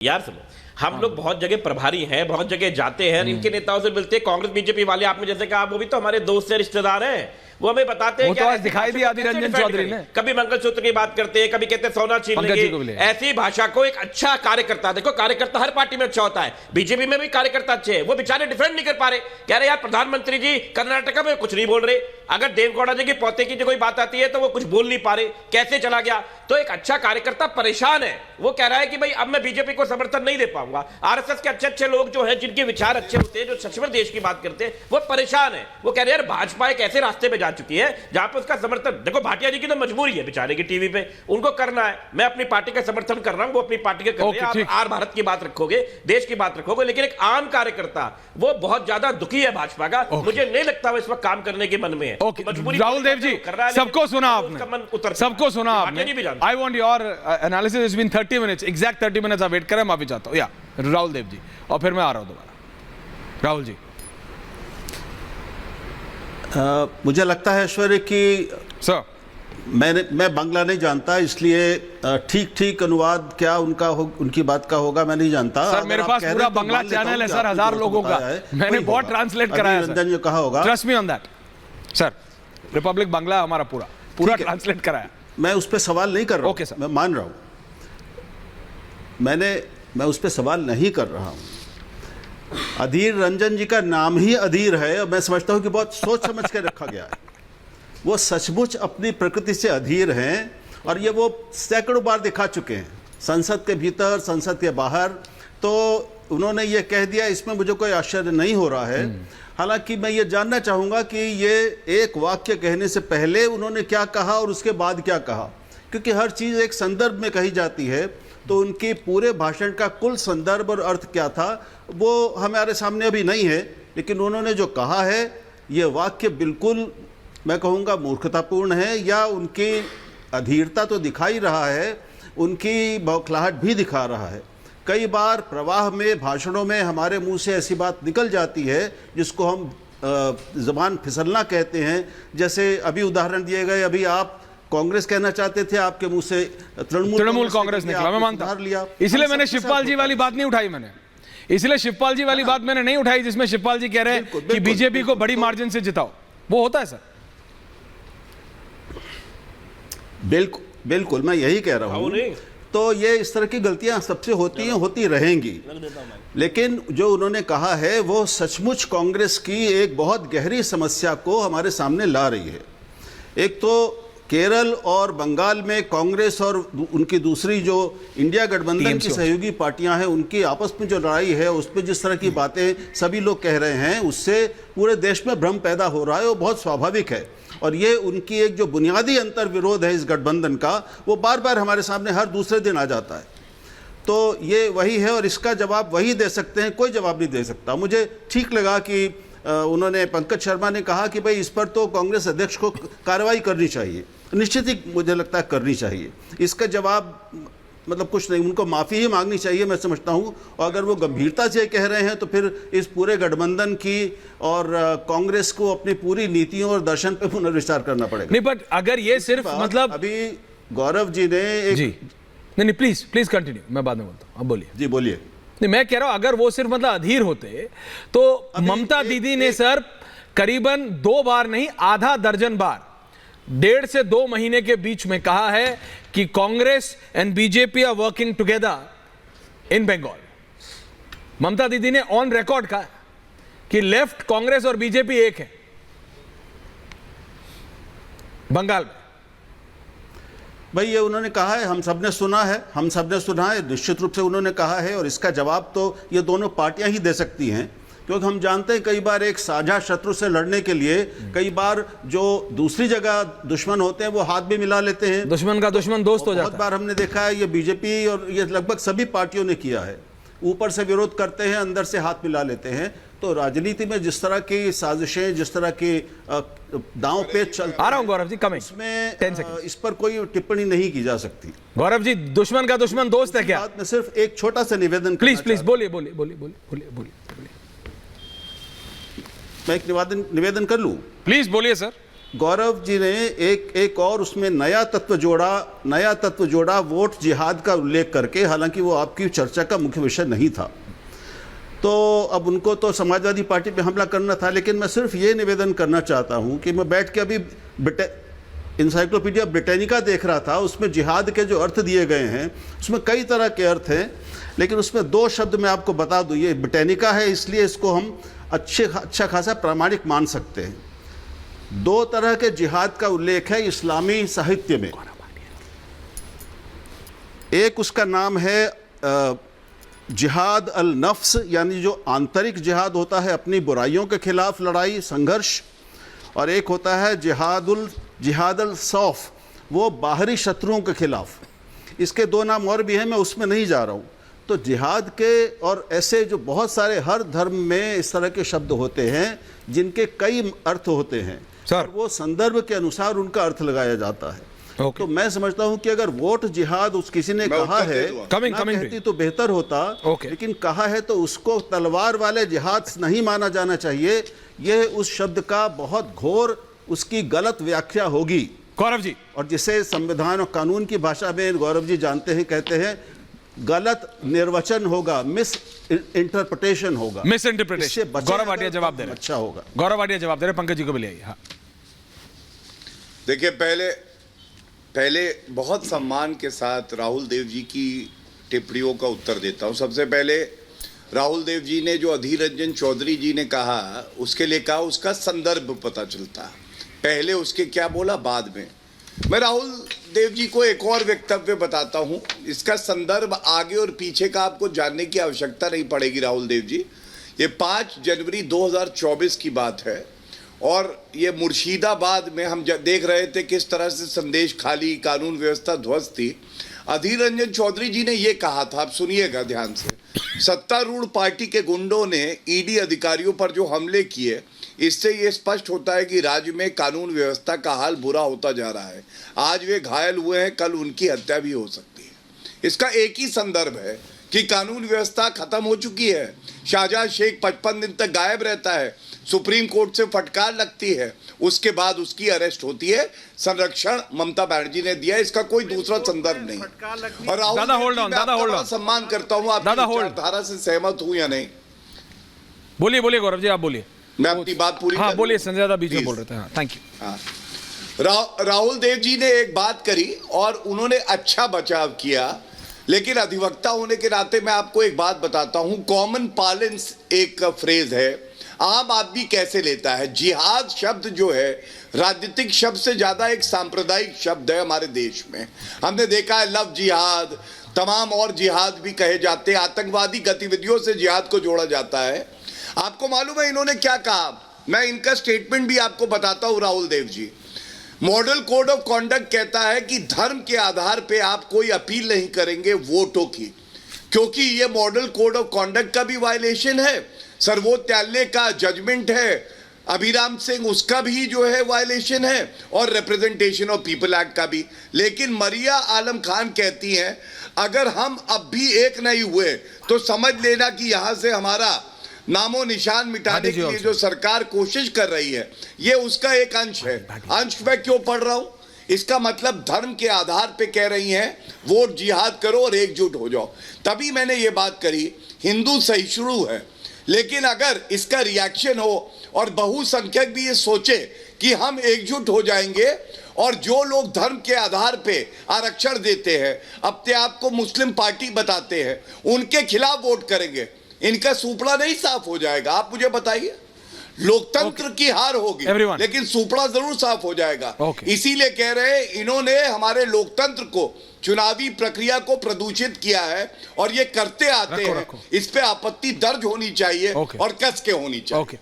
यार सुनो, हम लोग बहुत जगह प्रभारी हैं, बहुत जगह जाते हैं, इनके नेताओं से मिलते हैं। कांग्रेस बीजेपी वाले आपने जैसे कहा वो भी तो हमारे दोस्त हैं, रिश्तेदार हैं, वो हमें बताते हैं। वो तो आज दिखाई दी आदि रंजन चौधरी ने, कभी मंगलसूत्र की बात करते हैं, कभी कहते हैं सोना छीन लेंगे। ऐसी भाषा को एक अच्छा कार्यकर्ता, देखो कार्यकर्ता हर पार्टी में अच्छा होता है, बीजेपी में भी कार्यकर्ता अच्छे हैं, वो बेचारे डिफेंड नहीं कर पा रहे। कह रहे यार प्रधानमंत्री जी कर्नाटक में कुछ नहीं बोल रहे, अगर देवगौड़ा जी की पोते की कोई बात आती है तो वो कुछ बोल नहीं पा रहे, कैसे चला गया। तो एक अच्छा कार्यकर्ता परेशान है, वो कह रहा है कि भाई अब मैं बीजेपी को समर्थन नहीं दे पाऊंगा। आरएसएस के अच्छे अच्छे लोग जो हैं, जिनके विचार अच्छे होते हैं, जो सच में देश की बात करते हैं, वो परेशान है। वो कह रहे हैं यार भाजपा एक ऐसे रास्ते पे जा चुकी है जहां पे उसका समर्थन, देखो भाटिया जी की तो मजबूरी है बेचारे की, टीवी पे उनको करना है। मैं अपनी पार्टी का समर्थन कर रहा हूं, वो अपनी पार्टी के कर रहे हैं। आप आर भारत की बात रखोगे, देश की बात रखोगे, लेकिन एक आम कार्यकर्ता वो बहुत ज्यादा दुखी है भाजपा का। मुझे नहीं लगता वो इस वक्त काम करने के मन में है। राहुल देव जी, सबको सुना आपने, सबको सुना आपने। I want your analysis. It's been 30 minutes, exact 30 minutes आप वेट करें, माफी चाहता हूं। या राहुल देव जी, और फिर मैं आ रहा हूं दोबारा। राहुल जी, मुझे लगता है ऐश्वर्य कि सर मैं बांग्ला नहीं जानता, इसलिए ठीक ठीक अनुवाद क्या उनका उनकी बात का होगा मैं नहीं जानता। सर मेरे पास पूरा बांग्ला चैनल है सर, 1000 लोगों का, मैंने बहुत ट्रांसलेट कराया। रंजन जो कहा होगा, trust me on that sir. Republic Bangla हमारा पूरा ट्रांसलेट कराया। मैं उस पर सवाल नहीं कर रहा हूं। ओके सर, मैं मान रहा हूं, मैं उस पर सवाल नहीं कर रहा हूं। अधीर रंजन जी का नाम ही अधीर है, और मैं समझता हूं कि बहुत सोच समझ के रखा गया है। वो सचमुच अपनी प्रकृति से अधीर हैं, और ये वो सैकड़ों बार दिखा चुके हैं, संसद के भीतर, संसद के बाहर। तो उन्होंने ये कह दिया, इसमें मुझे कोई आश्चर्य नहीं हो रहा है। हालांकि मैं ये जानना चाहूँगा कि ये एक वाक्य कहने से पहले उन्होंने क्या कहा और उसके बाद क्या कहा, क्योंकि हर चीज़ एक संदर्भ में कही जाती है। तो उनके पूरे भाषण का कुल संदर्भ और अर्थ क्या था वो हमारे सामने अभी नहीं है, लेकिन उन्होंने जो कहा है ये वाक्य बिल्कुल मैं कहूँगा मूर्खतापूर्ण है, या उनकी अधीरता तो दिखा ही रहा है, उनकी बौखलाहट भी दिखा रहा है। कई बार प्रवाह में, भाषणों में हमारे मुंह से ऐसी बात निकल जाती है जिसको हम ज़बान फिसलना कहते हैं। जैसे अभी उदाहरण दिए गए, अभी आप कांग्रेस कहना चाहते थे, आपके मुंह से तृणमूल कांग्रेस निकला, मैं मानता लिया। इसलिए मैंने शिवपाल जी वाली बात नहीं उठाई, इसलिए शिवपाल जी वाली बात मैंने नहीं उठाई जिसमें शिवपाल जी कह रहे हैं कि बीजेपी को बड़ी मार्जिन से जिताओ। वो होता है सर? बिल्कुल मैं यही कह रहा हूँ। तो ये इस तरह की गलतियां सबसे होती हैं, होती रहेंगी, लेकिन जो उन्होंने कहा है वो सचमुच कांग्रेस की एक बहुत गहरी समस्या को हमारे सामने ला रही है। एक तो केरल और बंगाल में कांग्रेस और उनकी दूसरी जो इंडिया गठबंधन की सहयोगी पार्टियां हैं, उनकी आपस में जो लड़ाई है, उस पर जिस तरह की बातें सभी लोग कह रहे हैं, उससे पूरे देश में भ्रम पैदा हो रहा है, वो बहुत स्वाभाविक है। और ये उनकी एक जो बुनियादी अंतर विरोध है इस गठबंधन का, वो बार बार हमारे सामने हर दूसरे दिन आ जाता है। तो ये वही है, और इसका जवाब वही दे सकते हैं, कोई जवाब नहीं दे सकता। मुझे ठीक लगा कि उन्होंने, पंकज शर्मा ने कहा कि भाई इस पर तो कांग्रेस अध्यक्ष को कार्रवाई करनी चाहिए। निश्चित ही मुझे लगता है करनी चाहिए। इसका जवाब मतलब कुछ नहीं, उनको माफ़ी ही मांगनी चाहिए मैं समझता हूँ। और अगर वो गंभीरता से कह रहे हैं तो फिर इस पूरे गठबंधन की और कांग्रेस को अपनी पूरी नीतियों और दर्शन पे पुनर्विचार करना पड़ेगा। नहीं, बट अगर ये सिर्फ मतलब अभी गौरव जी ने जी नहीं प्लीज कंटिन्यू, मैं बाद में बोलता हूँ, अब बोलिए। जी बोलिए। नहीं, मैं कह रहा हूं अगर वो सिर्फ मतलब अधीर होते तो ममता दीदी ने सर करीबन 2 बार नहीं, आधा दर्जन बार 1.5 से 2 महीने के बीच में कहा है कि Congress and BJP are working together in Bengal. Mamata Didi ने ऑन रिकॉर्ड कहा कि लेफ्ट, कांग्रेस और बीजेपी एक है बंगाल में। भाई ये उन्होंने कहा है, हम सबने सुना है, निश्चित रूप से उन्होंने कहा है, और इसका जवाब तो ये दोनों पार्टियां ही दे सकती हैं, क्योंकि हम जानते हैं कई बार एक साझा शत्रु से लड़ने के लिए कई बार जो दूसरी जगह दुश्मन होते हैं वो हाथ भी मिला लेते हैं। दुश्मन का दुश्मन दोस्त हो जाता है। बहुत बार हमने देखा है, ये बीजेपी और ये लगभग सभी पार्टियों ने किया है। ऊपर से विरोध करते हैं, अंदर से हाथ मिला लेते हैं। तो राजनीति में जिस तरह की साजिशें, जिस तरह की दांव पेच चलते, आ रहा हूं गौरव जी, कमिंग, इसमें इस पर कोई टिप्पणी नहीं की जा सकती। गौरव जी, दुश्मन का दुश्मन दोस्त है क्या? मैं सिर्फ एक छोटा सा निवेदन, प्लीज बोलिए। मैं एक निवेदन कर लूं? प्लीज बोलिए सर। गौरव जी ने एक और उसमें नया तत्व जोड़ा वोट जिहाद का उल्लेख करके, हालांकि वो आपकी चर्चा का मुख्य विषय नहीं था। तो अब उनको तो समाजवादी पार्टी पे हमला करना था, लेकिन मैं सिर्फ ये निवेदन करना चाहता हूँ कि मैं बैठ के अभी इंसाइक्लोपीडिया ब्रिटानिका देख रहा था, उसमें जिहाद के जो अर्थ दिए गए हैं उसमें कई तरह के अर्थ हैं, लेकिन उसमें 2 शब्द मैं आपको बता दूँ। ये ब्रिटानिका है, इसलिए इसको हम अच्छा खासा प्रामाणिक मान सकते हैं। 2 तरह के जिहाद का उल्लेख है इस्लामी साहित्य में। एक उसका नाम है जिहाद अल नफ्स, यानी जो आंतरिक जिहाद होता है, अपनी बुराइयों के खिलाफ लड़ाई संघर्ष, और एक होता है जिहाद अल सौफ, वो बाहरी शत्रुओं के खिलाफ। इसके 2 नाम और भी हैं, मैं उसमें नहीं जा रहा हूँ। तो जिहाद के और ऐसे जो बहुत सारे हर धर्म में इस तरह के शब्द होते हैं जिनके कई अर्थ होते हैं सर, वो संदर्भ के अनुसार उनका अर्थ लगाया जाता है। तो मैं समझता हूं कि अगर वोट जिहाद किसी ने कहा है कहती तो बेहतर होता, लेकिन कहा है तो उसको तलवार वाले जिहाद नहीं माना जाना चाहिए। यह उस शब्द का बहुत घोर उसकी गलत व्याख्या होगी गौरव जी, और जिसे संविधान और कानून की भाषा में गौरव जी जानते हैं, कहते हैं गलत निर्वचन होगा, मिस इंटरप्रिटेशन होगा, मिस इंटरप्रिटेशन। गौरव भाटिया जवाब दे रहे, अच्छा होगा। गौरव भाटिया जवाब दे रहे, पंकज जी को भी ले आइए। हाँ, देखिए, पहले बहुत सम्मान के साथ राहुल देव जी की टिप्पणियों का उत्तर देता हूं। सबसे पहले राहुल देव जी ने जो अधीर रंजन चौधरी जी ने कहा, उसके लिए कहा उसका संदर्भ पता चलता, पहले उसके क्या बोला बाद में। मैं राहुल देव जी को एक और वक्तव्य बताता हूं, इसका संदर्भ आगे और पीछे का आपको जानने की आवश्यकता नहीं पड़ेगी। राहुल देव जी, ये 5 जनवरी 2024 की बात है, और ये मुर्शिदाबाद में हम देख रहे थे किस तरह से संदेश खाली, कानून व्यवस्था ध्वस्त थी। अधीर रंजन चौधरी जी ने ये कहा था, आप सुनिएगा ध्यान से, सत्तारूढ़ पार्टी के गुंडों ने ईडी अधिकारियों पर जो हमले किए, इससे ये स्पष्ट होता है कि राज्य में कानून व्यवस्था का हाल बुरा होता जा रहा है। आज वे घायल हुए हैं, कल उनकी हत्या भी हो सकती है। इसका एक ही संदर्भ है कि कानून व्यवस्था खत्म हो चुकी है। शाहजहां शेख 55 दिन तक गायब रहता है, सुप्रीम कोर्ट से फटकार लगती है, उसके बाद उसकी अरेस्ट होती है। संरक्षण ममता बनर्जी ने दिया, इसका कोई दूसरा संदर्भ नहीं। और दादा होल्ड ऑन, सम्मान करता हूं, आप धारा से सहमत हूं या नहीं? बोलिए गौरव जी, आप बोलिए, मैं अपनी बात पूरी। हाँ बोलिए, संजय दादा बीच में बोल रहे थे। हाँ, थैंक यू। हाँ, राहुल देव जी ने एक बात करी और उन्होंने अच्छा बचाव किया, लेकिन अधिवक्ता होने के नाते मैं आपको एक बात बताता हूं। कॉमन पार्लेंस एक फ्रेज है, आम आदमी कैसे लेता है। जिहाद शब्द जो है राजनीतिक शब्द से ज्यादा एक सांप्रदायिक शब्द है हमारे देश में। हमने देखा है लव जिहाद, तमाम और जिहाद भी कहे जाते हैं, आतंकवादी गतिविधियों से जिहाद को जोड़ा जाता है। आपको मालूम है इन्होंने क्या कहा? मैं इनका स्टेटमेंट भी आपको बताता हूं। Rahul Dev ji, model code of conduct कहता है कि धर्म के आधार पे आप कोई अपील नहीं करेंगे वोटों की, क्योंकि ये मॉडल कोड ऑफ कॉन्डक्ट का भी वायलेशन है, सर्वोच्च न्यायालय का जजमेंट है अभिराम सिंह, उसका भी जो है वायलेशन है, और रिप्रेजेंटेशन ऑफ पीपल एक्ट का भी। लेकिन मरिया आलम खान कहती हैं अगर हम अब भी एक नहीं हुए तो समझ लेना कि यहां से हमारा नामो निशान मिटाने के लिए जो सरकार कोशिश कर रही है, ये उसका एक अंश है। अंश मैं क्यों पढ़ रहा हूं? इसका मतलब धर्म के आधार पे कह रही हैं वोट जिहाद करो और एकजुट हो जाओ। तभी मैंने ये बात करी, हिंदू सहिष्णु है, लेकिन अगर इसका रिएक्शन हो और बहुसंख्यक भी ये सोचे कि हम एकजुट हो जाएंगे और जो लोग धर्म के आधार पे आरक्षण देते हैं, अपने आप को मुस्लिम पार्टी बताते हैं, उनके खिलाफ वोट करेंगे, इनका सुपड़ा नहीं साफ हो जाएगा? आप मुझे बताइए। लोकतंत्र की हार होगी, लेकिन सुपड़ा जरूर साफ हो जाएगा। इसीलिए कह रहे हैं इन्होंने हमारे लोकतंत्र को, चुनावी प्रक्रिया को प्रदूषित किया है, और ये करते आते हैं। इस पे आपत्ति दर्ज होनी चाहिए और कस के होनी चाहिए।